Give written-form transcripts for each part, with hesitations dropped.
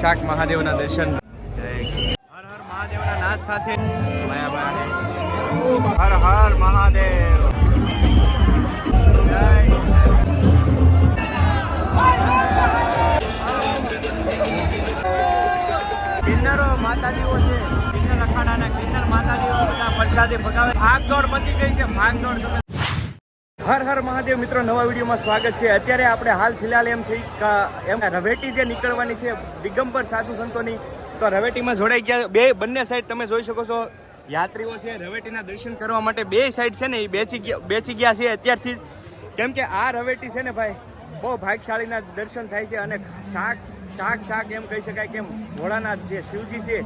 શાક મહાદેવના દર્શન. હર હર મહાદેવના નાદ સાથે હર હર મહાદેવ. કિન્નરો માતાજીઓ છે, કિન્નર અખાડાના કિન્નર માતાજીઓ બધા પ્રસાદી ભગાવે. ભાગદોડ મચી ગઈ છે, ભાગદોડ. હર હર મહાદેવ મિત્રો, નવા વિડીયોમાં સ્વાગત છે. અત્યારે આપણે હાલ ફિલહાલ એમ છે કે એમ રવેટી જે નીકળવાની છે દિગંબર સાધુ સંતોની, તો રવેટીમાં જોડાઈ ગયા. બંને સાઈડ તમે જોઈ શકો છો યાત્રીઓ છે રવેટીના દર્શન કરવા માટે. બે સાઈડ છે ને એ બેચી ગયા છે અત્યારથી જ, કેમ કે આ રવેટી છે ને ભાઈ બહુ ભાગ્યશાળીના દર્શન થાય છે. અને શાક એમ કહી શકાય કે ભોળાનાથ જે શિવજી છે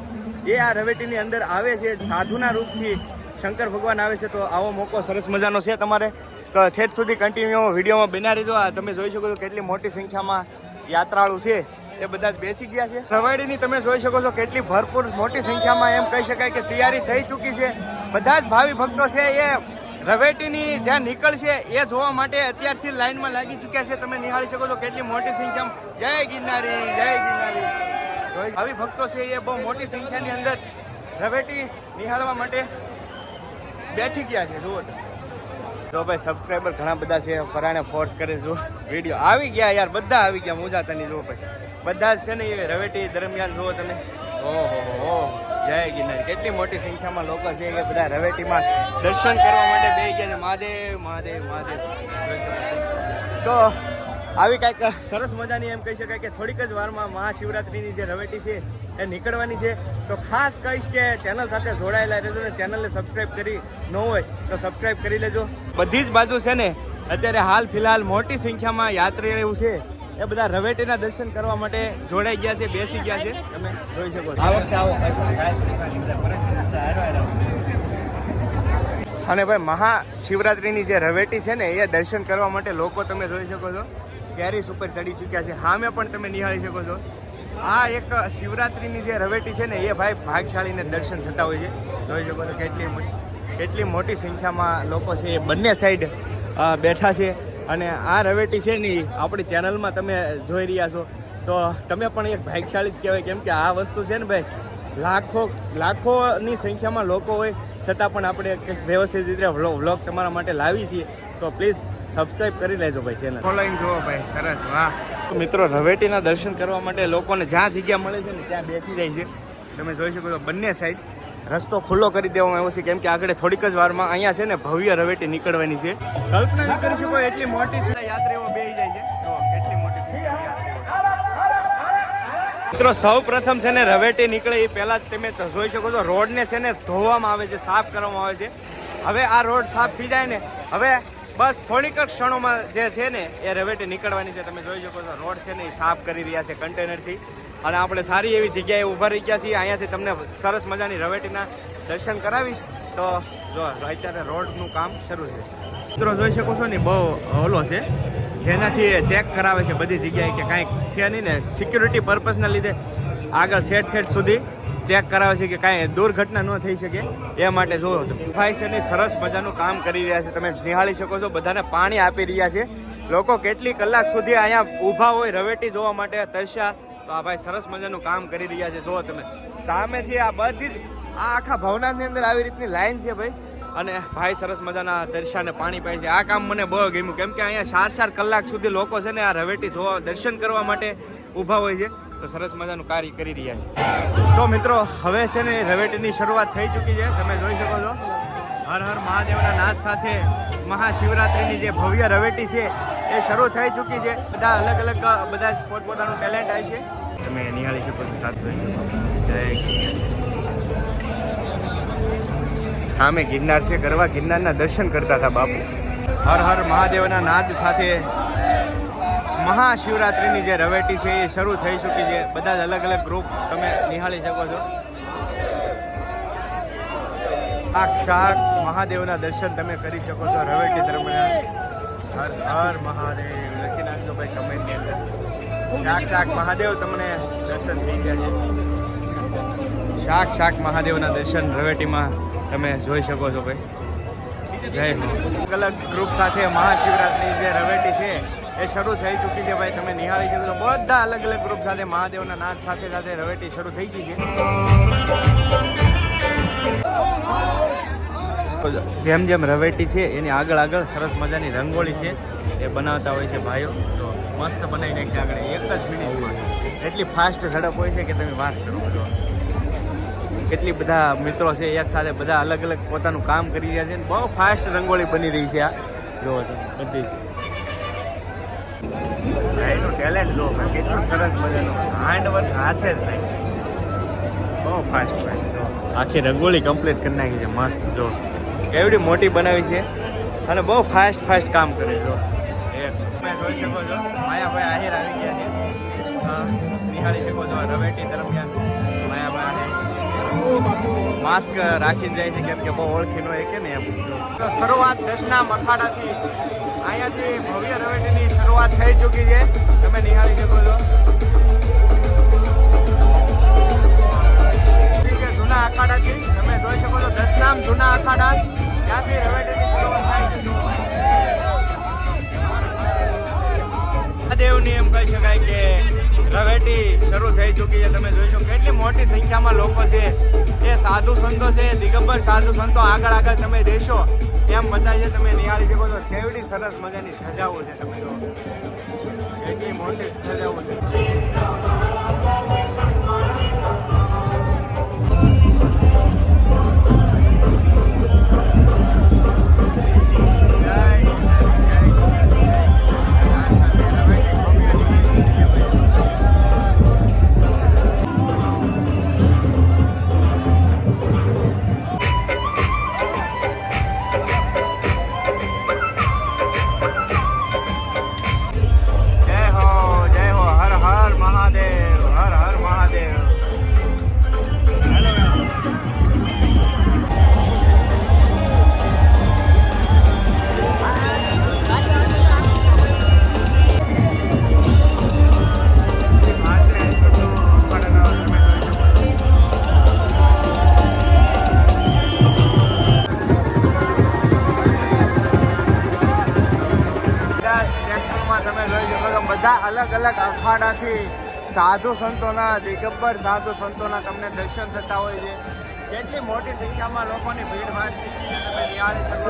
એ આ રવેટીની અંદર આવે છે, સાધુના રૂપથી શંકર ભગવાન આવે છે. તો આવો મોકો સરસ મજાનો છે તમારે, તો ઠેઠ સુધી કન્ટિન્યુ વિડીયોમાં બના રહેજો. આ તમે જોઈ શકો છો કેટલી મોટી સંખ્યામાં યાત્રાળુ છે એ બધા જ બેસી ગયા છે. રવેડીની તમે જોઈ શકો છો કેટલી ભરપૂર મોટી સંખ્યામાં એમ કહી શકાય કે તૈયારી થઈ ચૂકી છે. બધા જ ભાવિ ભક્તો છે એ રવેટીની જ્યાં નીકળશે એ જોવા માટે અત્યારથી લાઈનમાં લાગી ચૂક્યા છે. તમે નિહાળી શકો છો કેટલી મોટી સંખ્યામાં. જય ગિરનારી, જય ગિરનારી. ભાવિ ભક્તો છે એ બહુ મોટી સંખ્યાની અંદર રવેટી નિહાળવા માટે બેઠી ગયા છે. જુઓ તો ભાઈ સબસ્ક્રાઈબર ઘણા બધા છે, ફરાણે ફોર્સ કરે. જો વિડીયો આવી ગયા યાર, બધા આવી ગયા મોજાતાની. જુઓ ભાઈ બધા જ છે ને એ રવેટી દરમિયાન જુઓ તમે. ઓહો જય ગિરનારી, કેટલી મોટી સંખ્યામાં લોકો છે એ બધા રવેટીમાં દર્શન કરવા માટે બેસી ગયા છે. મહાદેવ મહાદેવ મહાદેવ. તો આવી કાંઈક સરસ મજાની એમ કહી શકાય કે થોડીક જ વારમાં મહાશિવરાત્રિની જે રવેટી છે એ નીકળવાની છે. તો ખાસ કહીશ કે ચેનલ સાથે જોડાયેલા રહેજો ને ચેનલને સબસ્ક્રાઈબ કરી ન હોય તો સબસ્ક્રાઈબ કરી લેજો. બધી જ બાજુ છે ને અત્યારે હાલ ફિલહાલ મોટી સંખ્યામાં યાત્રીઓ છે એ બધા રવેટીના દર્શન કરવા માટે જોડાઈ ગયા છે, બેસી ગયા છે. તમે જોઈ શકો છો. આ વખતે આવો અને ભાઈ મહાશિવરાત્રિની જે રવેટી છે ને એ દર્શન કરવા માટે લોકો તમે જોઈ શકો છો ટેરેસ ઉપર ચડી ચૂક્યા છે. સામે પણ તમે નિહાળી શકો છો. આ એક શિવરાત્રિની જે રવેટી છે ને એ ભાઈ ભાગશાળીને દર્શન થતા હોય છે. જોઈ શકો છો કેટલી મોટી સંખ્યામાં લોકો છે એ બંને સાઈડ બેઠા છે. અને આ રવેટી છે ને આપણી ચેનલમાં તમે જોઈ રહ્યા છો તો તમે પણ એક ભાગ્યશાળી જ કહેવાય, કેમ કે આ વસ્તુ છે ને ભાઈ લાખોની સંખ્યામાં લોકો હોય છતાં પણ આપણે વ્યવસ્થિત રીતે વ્લોગ તમારા માટે લાવી છીએ. તો પ્લીઝ સબસ્ક્રાઇબ કરી લેજો ભાઈ ચેનલ. ફોલોઈંગ જુઓ ભાઈ, સરસ. વાહ મિત્રો, રવેટીના દર્શન કરવા માટે લોકોને જ્યાં જગ્યા મળે છે ને ત્યાં બેસી જાય છે. તમે જોઈ શકો છો બંને સાઈડ રસ્તો ખુલ્લો કરી દેવામાં આવ્યો છે, કેમ કે આગળ થોડીક જ વારમાં અહીંયા છે ને ભવ્ય રવેટી નીકળવાની છે. કલ્પના ન કરી શકો એટલી મોટી યાત્રીઓ બેસી જાય છે. તો કેટલી મોટી મિત્રો, સૌ પ્રથમ છે ને રવેટી નીકળે એ પહેલા જ તમે જોઈ શકો છો રોડને છે ને ધોવામાં આવે છે, સાફ કરવામાં આવે છે. હવે આ રોડ સાફ થઈ જાય ને હવે બસ થોડીક જ ક્ષણોમાં જે છે ને એ રવેટી નીકળવાની છે. તમે જોઈ શકો છો રોડ છે ને એ સાફ કરી રહ્યા છે કન્ટેનરથી. અને આપણે સારી એવી જગ્યાએ ઊભા રહી ગયા છીએ. અહીંયાથી તમને સરસ મજાની રવેટીના દર્શન કરાવીશ. તો જો અત્યારે રોડનું કામ શરૂ છે. મિત્રો જોઈ શકો છો ને બહુ ઓલો છે જેનાથી ચેક કરાવે છે બધી જગ્યાએ કે કાંઈક છે નહીં ને, સિક્યુરિટી પર્પઝના લીધે આગળ ઠેઠ સુધી ચેક કરાવે છે કે કાંઈ દુર્ઘટના ન થઈ શકે એ માટે. જો ભાઈ છે ને સરસ મજાનું કામ કરી રહ્યા છે. તમે નિહાળી શકો છો બધાને પાણી આપી રહ્યા છે. લોકો કેટલી કલાક સુધી અહીંયા ઊભા હોય રવેટી જોવા માટે તરસ્યા. તો આ ભાઈ સરસ મજાનું કામ કરી રહ્યા છે. જુઓ તમે સામેથી આ બધી જ આ આખા ભવનાથની અંદર આવી રીતની લાઈન છે ભાઈ. અને ભાઈ સરસ મજાના દર્શાને પાણી પાય છે. આ કામ મને બહુ ગમ્યું, કેમ કે અહીંયા 4 કલાક સુધી લોકો છે ને આ રવેટી જોવા દર્શન કરવા માટે ઊભા હોય છે. તો સરસ મજાનું કાર્ય કરી રહ્યા છે. તો મિત્રો હવે છે ને રવેટીની શરૂઆત થઈ ચૂકી છે. તમે જોઈ શકો છો હર હર મહાદેવના નાદ સાથે મહાશિવરાત્રિની જે ભવ્ય રવેટી છે એ શરૂ થઈ ચૂકી છે. બધા અલગ બધા પોતપોતાનું ટેલેન્ટ આવે છે. તમે નિહાળી શકો છો સાથે. સામે ગિરનાર છે, ગરવા ગિરનારના દર્શન કરતા હતા બાપુ. હર હર મહાદેવના નાદ સાથે મહાશિવરાત્રિની જે રવેટી છે એ શરૂ થઈ ચૂકી છે. બધા જ અલગ ગ્રુપ તમે નિહાળી શકો છો. સાક્ષાત મહાદેવના દર્શન તમે કરી શકો છો રવેટી દરમિયાન. હર હર મહાદેવ લખી નાખજો ભાઈ કમેન્ટની અંદર. સાક્ષાત મહાદેવ તમને દર્શન થઈ ગયા છે. સાક્ષાત મહાદેવના દર્શન રવેટીમાં તમે જોઈ શકો છો ભાઈ. જય હો. અલગ ગ્રુપ સાથે મહાશિવરાત્રિની જે રવેટી છે એ શરૂ થઈ ચૂકી છે ભાઈ. તમે નિહાળી શકો તો બધા અલગ અલગ ગ્રુપ સાથે મહાદેવના નાદ સાથે સાથે રવેટી શરૂ થઈ ગઈ છે. જેમ જેમ રવેટી છે એની આગળ આગળ સરસ મજાની રંગોળી છે એ બનાવતા હોય છે ભાઈઓ. તો મસ્ત બનાવી નાખશે આગળ એક જ મિનિટમાં. એટલી ફાસ્ટ ઝડપ હોય છે કે તમે વાત કરો. જો કેટલી બધા મિત્રો છે એક સાથે બધા અલગ અલગ પોતાનું કામ કરી રહ્યા છે ને બહુ ફાસ્ટ રંગોળી બની રહી છે. આ જો બધી ભાઈનું ટેલેન્ટ જો કેટલું સરસ મજાનું હાન્ડવર્ક હાથે જ થાય. બહુ ફાસ્ટ ભાઈ. જો આખી રંગોળી કમ્પ્લીટ કરી નાખી છે મસ્ત. જો કેવડી મોટી બનાવી છે અને બહુ ફાસ્ટ કામ કરે. જો તમે જોઈ શકો છો માયાભાઈ આહિર આવી ગયા છે. નિહાળી શકો છો રવેટી દરમિયાન માયાભાઈ માસ્ક રાખીને જાય છે કેમ કે બહુ ઓળખી ન કે ને એમ. શરૂઆત દશના મખાડાથી અહીંયાથી ભવ્ય રવેટીની શરૂઆત થઈ ચૂકી છે. તમે નિહાળી શકો છો જૂના અખાડાથી. તમે જોઈ શકો છો દશનામ જૂના અખાડા ત્યાંથી રવેટીની શરૂઆત થાય છે. મહાદેવની એમ કહી શકાય કે રવેટી શરૂ થઈ ચૂકી છે. તમે જોઈ શકો કેટલી મોટી સંખ્યામાં લોકો છે. એ સાધુ સંતો છે, દિગંબર સાધુ સંતો આગળ આગળ તમે રહેશો એમ બધા છે. તમે નિહાળી શકો છો કેવડી સરસ મજાની સજાઓ છે. તમે જો કેટલી મોટી સજાઓ છે. બધા અલગ અલગ અખાડાથી સાધુ સંતોના દિગંબર સાધુ સંતોના તમને દર્શન થતા હોય છે. કેટલી મોટી સંખ્યામાં લોકોની ભીડ ભાડ તમે નિહાળી શકો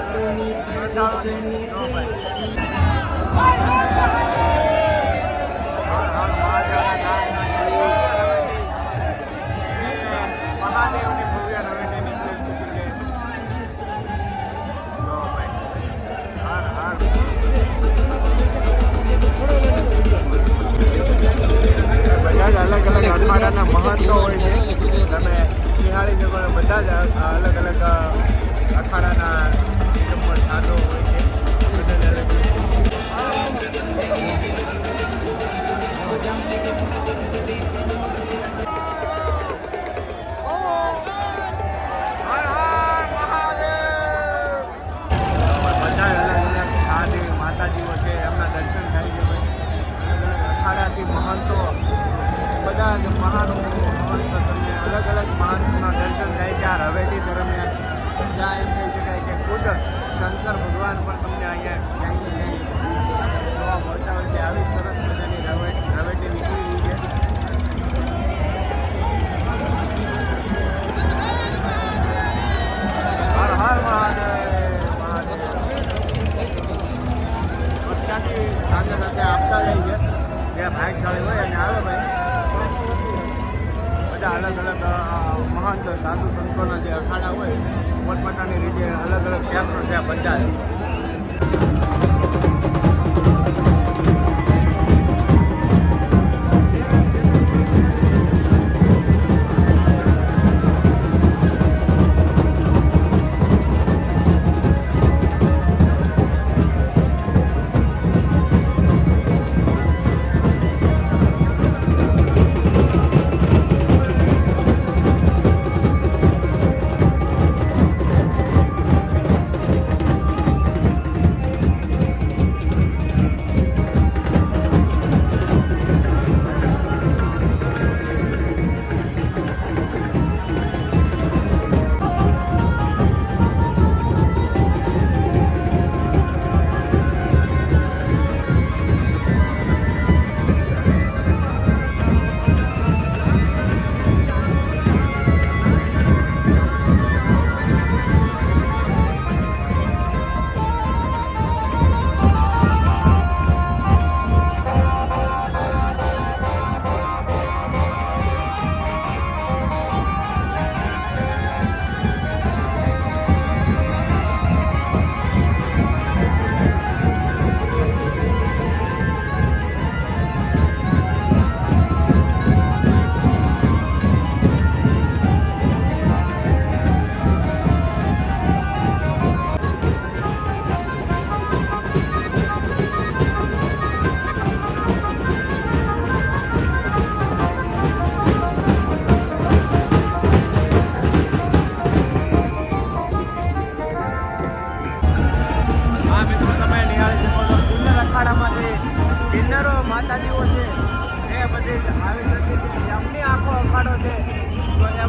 મહાદેવની ભવ્ય રવેટી નીકળી ચૂકી છે. હર હર બધા જ અલગ અલગ અખાડાના મહત્વ હોય છે. તમે નિહાળી શકો બધા જ અલગ અલગ અખાડાના દિગંબર સાધુ હોય છે. બધા જ અલગ માતાજીઓ છે એમના દર્શન થાય છે. અખાડાથી મહંતો બધા જ મહાનુભાવો મહંતો તમને અલગ અલગ મહંતના દર્શન થાય છે આ રવેટી દરમિયાન. જ્યાં એમ કહી શકાય કે ખુદ શંકર ભગવાન પણ તમને અહીંયા ક્યાંય ને ક્યાંય જોવા મળતા હોય છે. આવી સરસ મજાની રવેટી નીકળી રહી છે. હર હર મહાદેવ. ત્યાંથી સાથે સાથે આપતા જાય છે. જ્યાં ભાગશાળી હોય અને આવે ભાઈ બધા અલગ અલગ મહંત સાધુ સંતોના જે અખાડા હોય પોતપોતાની રીતે અલગ અલગ ટેમ્પો છે બધા.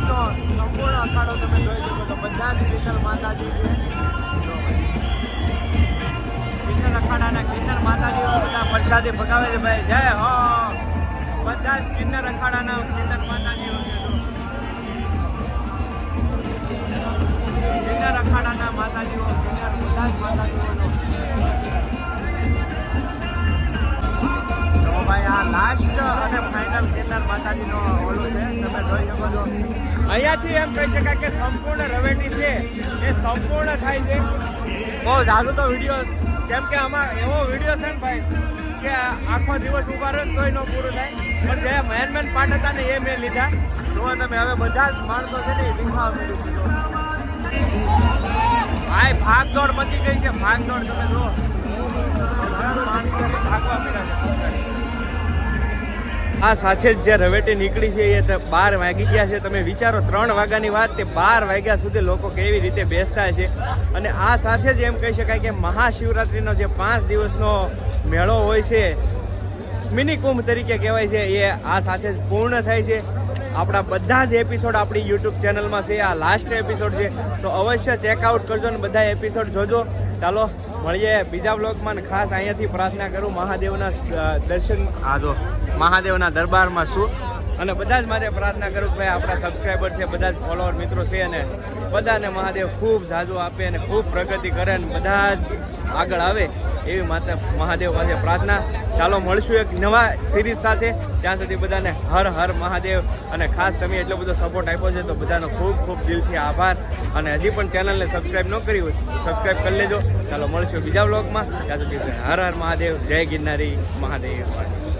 મહાદેવનો સંપૂર્ણ અખાડો તમે જોઈ શકો છો. બધા જ કિન્નર માતાજી છે. કિન્નર અખાડાના કિન્નર માતાજીઓ બધા પ્રસાદી ભગાવે છે ભાઈ. જય હો. બધા જ કિન્નર અખાડાના કિન્નર માતાજીઓ છે. કિન્નર અખાડાના માતાજીઓ કિન્નર બધા જ માતાજીઓ. તો ભાઈ આ લાસ્ટ અને ફાઇનલ કિન્નર માતાજીનો ઓલો છે, તમે જોઈ શકો છો. અહીંયાથી એમ કહી શકાય કે સંપૂર્ણ રવેટી છે એ સંપૂર્ણ થાય છે. બહુ સારું તો વિડીયો, કેમ કે આમાં એવો વિડીયો છે ને ભાઈ કે આખો દિવસ ઉભા રહે તોય ન પૂરું થાય. પણ જે મેન પાર્ટ હતા ને એ મેં લીધા. જુઓ તમે, હવે બધા જ માણસો છે ને એ દેખાવા મળ્યું. ભાઈ ભાગદોડ મચી ગઈ છે, ભાગદોડ તમે જુઓ. ભાગવા મળ્યા છે. આ સાથે જ જે રવેટી નીકળી છે એ 12 વાગી ગયા છે. તમે વિચારો 3 વાગ્યાની વાત તે 12 વાગ્યા સુધી લોકો કેવી રીતે બેસતા છે. અને આ સાથે જ એમ કહી શકાય કે મહાશિવરાત્રિનો જે 5 દિવસનો મેળો હોય છે, મિની કુંભ તરીકે કહેવાય છે, એ આ સાથે જ પૂર્ણ થાય છે. આપણા બધા જ એપિસોડ આપણી યુટ્યુબ ચેનલમાં છે. આ લાસ્ટ એપિસોડ છે, તો અવશ્ય ચેકઆઉટ કરજો અને બધા એપિસોડ જોજો. ચાલો મળીએ બીજા બ્લોગમાં. ખાસ અહીંયાથી પ્રાર્થના કરું મહાદેવના દર્શન, મહાદેવના દરબારમાં છું. અને બધા જ મારે પ્રાર્થના કરું કે ભાઈ આપણા સબસ્ક્રાઈબર છે, બધા જ ફોલોવર મિત્રો છે, અને બધાને મહાદેવ ખૂબ ઝાઝું આપે અને ખૂબ પ્રગતિ કરે અને બધા જ આગળ આવે એવી માતા મહાદેવ પાસે પ્રાર્થના. ચાલો મળશું એક નવા સિરીઝ સાથે. ત્યાં સુધી બધાને હર હર મહાદેવ. અને ખાસ તમે એટલો બધો સપોર્ટ આપ્યો છે તો બધાનો ખૂબ ખૂબ દિલથી આભાર. અને હજી પણ ચેનલને સબસ્ક્રાઈબ ન કરી હોય સબસ્ક્રાઈબ કરી લેજો. ચાલો મળશું બીજા વ્લોગમાં. ત્યાં સુધી હર હર મહાદેવ. જય ગિરનારી મહાદેવ.